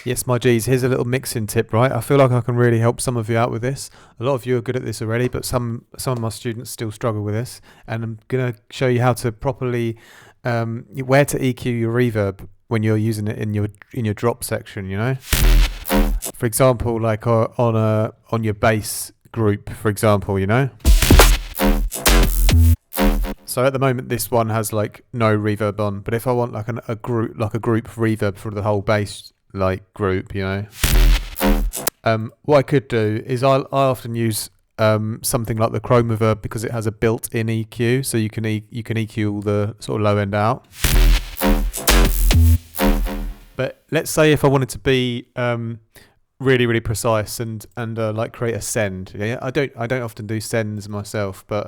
Yes, my G's, here's a little mixing tip, right? I feel like I can really help some of you out with this. A lot of you are good at this already, but some of my students still struggle with this. And I'm going to show you how to properly, where to EQ your reverb when you're using it in your drop section, you know? For example, like on your bass group, for example, you know? So at the moment, this one has like no reverb on, but if I want like a group reverb for the whole bass like group, you know, what I could do is I often use something like the Chrome Reverb because it has a built-in EQ, so you can EQ all the sort of low end out. But let's say if I wanted to be really precise and like create a send, yeah, I don't often do sends myself, but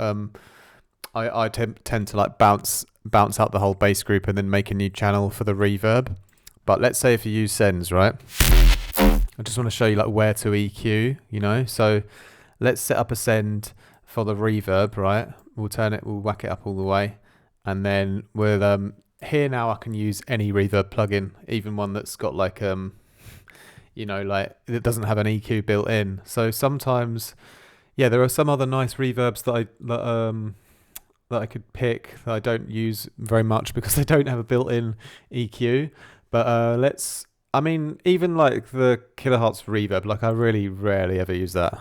I tend to like bounce out the whole bass group and then make a new channel for the reverb. But let's say if you use sends, right? I just want to show you like where to EQ, you know. So let's set up a send for the reverb, right? We'll whack it up all the way, and then we'll here now I can use any reverb plugin, even one that's got like you know, like it doesn't have an EQ built in. So sometimes, yeah, there are some other nice reverbs that I could pick that I don't use very much because they don't have a built-in EQ. But I mean, even like the kilohertz reverb, like I really rarely ever use that.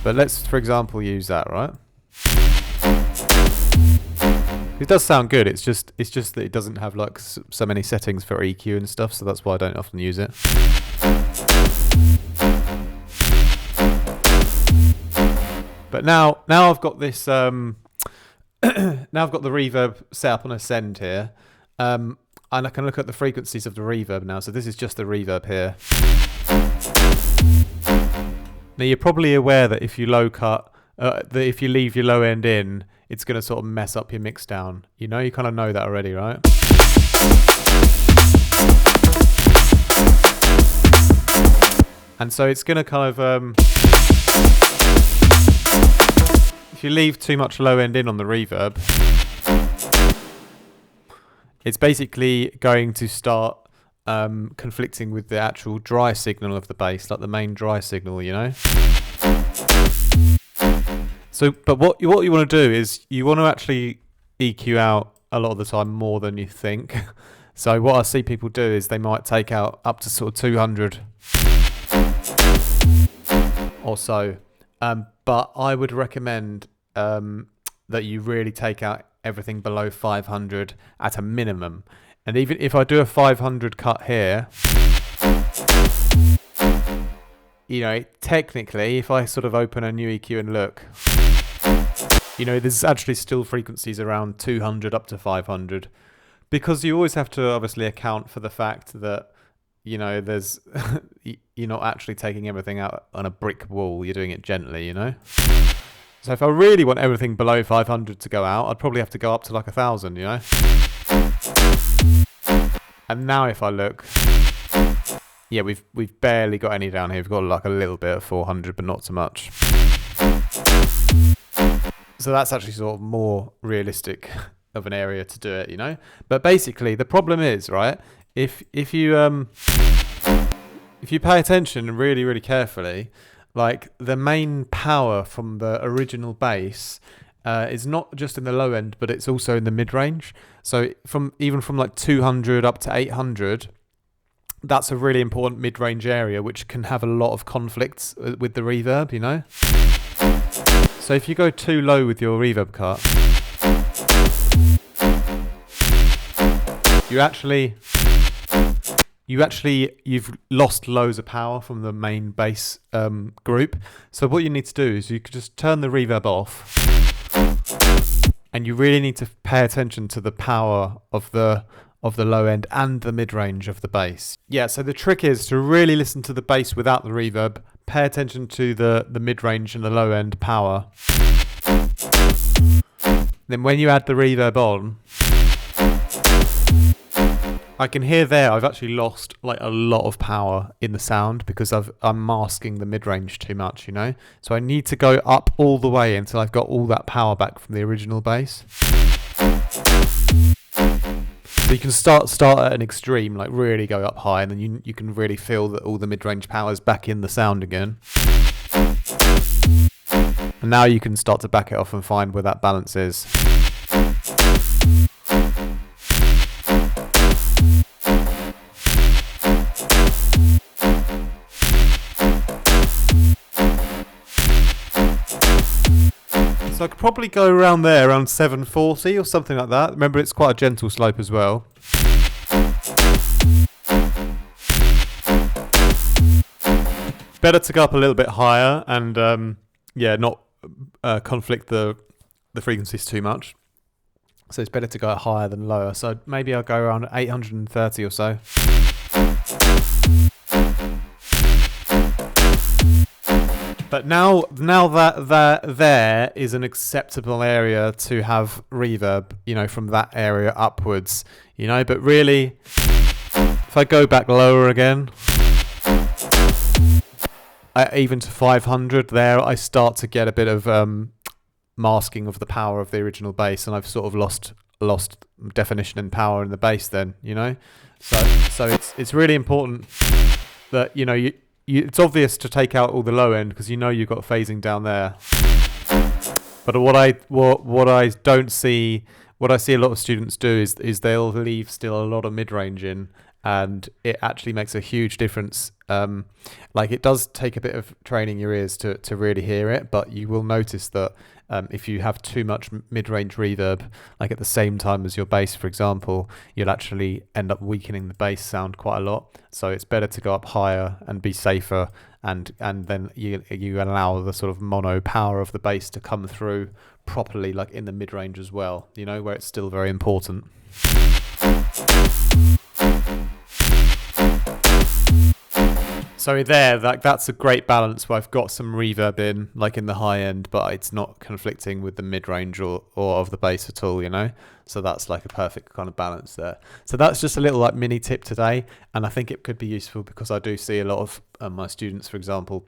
But let's, for example, use that, right? It does sound good. It's just that it doesn't have like so many settings for EQ and stuff, so that's why I don't often use it. But now I've got this now I've got the reverb set up on a send here, and I can look at the frequencies of the reverb now. So this is just the reverb here. Now you're probably aware that if you low cut, that if you leave your low end in, it's going to sort of mess up your mix down. You know, you kind of know that already, right? And so it's going to kind of if you leave too much low end in on the reverb, it's basically going to start conflicting with the actual dry signal of the bass, like the main dry signal, you know. So, but what you want to do is you want to actually EQ out a lot of the time more than you think. So what I see people do is they might take out up to sort of 200 or so. But I would recommend that you really take out everything below 500 at a minimum. And even if I do a 500 cut here, you know, technically, if I sort of open a new EQ and look, you know, there's actually still frequencies around 200 up to 500, because you always have to obviously account for the fact that, you know, there's you're not actually taking everything out on a brick wall. You're doing it gently, you know. So if I really want everything below 500 to go out, I'd probably have to go up to like 1,000, you know. And now if I look, yeah, we've barely got any down here. We've got like a little bit of 400, but not so much. So that's actually sort of more realistic of an area to do it, you know. But basically, the problem is, right, if you pay attention really carefully, like the main power from the original bass is not just in the low end, but it's also in the mid range. So even from like 200 up to 800, that's a really important mid range area, which can have a lot of conflicts with the reverb, you know. So if you go too low with your reverb cut, you've lost loads of power from the main bass group. So what you need to do is you could just turn the reverb off, and you really need to pay attention to the power of the low end and the mid range of the bass. Yeah, so the trick is to really listen to the bass without the reverb, pay attention to the mid range and the low end power. Then when you add the reverb on, I can hear there I've actually lost like a lot of power in the sound because I'm masking the mid-range too much, you know. So I need to go up all the way until I've got all that power back from the original bass. So you can start at an extreme, like really go up high, and then you can really feel that all the mid-range power is back in the sound again. And now you can start to back it off and find where that balance is. So I could probably go around there, around 740 or something like that. Remember, it's quite a gentle slope as well. Better to go up a little bit higher and not conflict the frequencies too much. So it's better to go higher than lower. So maybe I'll go around 830 or so. But now that there is an acceptable area to have reverb, from that area upwards, but really, if I go back lower again, even to 500 there, I start to get a bit of masking of the power of the original bass, and I've sort of lost definition and power in the bass then, So it's really important that, it's obvious to take out all the low end because you've got phasing down there. But what I don't see, what I see a lot of students do is they'll leave still a lot of mid range in, and it actually makes a huge difference. It does take a bit of training your ears to really hear it, but you will notice that if you have too much mid-range reverb, like at the same time as your bass, for example, you'll actually end up weakening the bass sound quite a lot. So it's better to go up higher and be safer, and then you allow the sort of mono power of the bass to come through properly, like in the mid-range as well, where it's still very important. So there, that's a great balance where I've got some reverb in, like in the high end, but it's not conflicting with the mid-range or of the bass at all, So that's like a perfect kind of balance there. So that's just a little like mini tip today, and I think it could be useful because I do see a lot of my students, for example,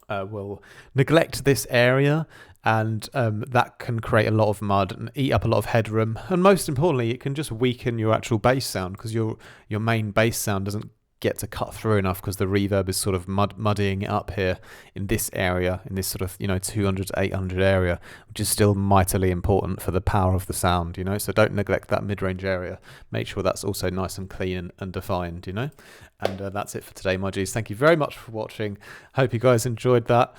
will neglect this area, and that can create a lot of mud and eat up a lot of headroom. And most importantly, it can just weaken your actual bass sound because your main bass sound doesn't get to cut through enough because the reverb is sort of muddying it up here in this area, in this sort of 200 to 800 area, which is still mightily important for the power of the sound. So don't neglect that mid-range area. Make sure that's also nice and clean and defined. And that's it for today, my G's. Thank you very much for watching. Hope you guys enjoyed that.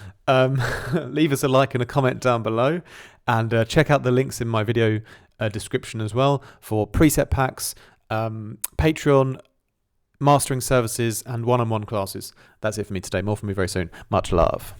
Leave us a like and a comment down below, and check out the links in my video description as well for preset packs, Patreon, mastering services, and one-on-one classes. That's it for me today. More from me very soon. Much love.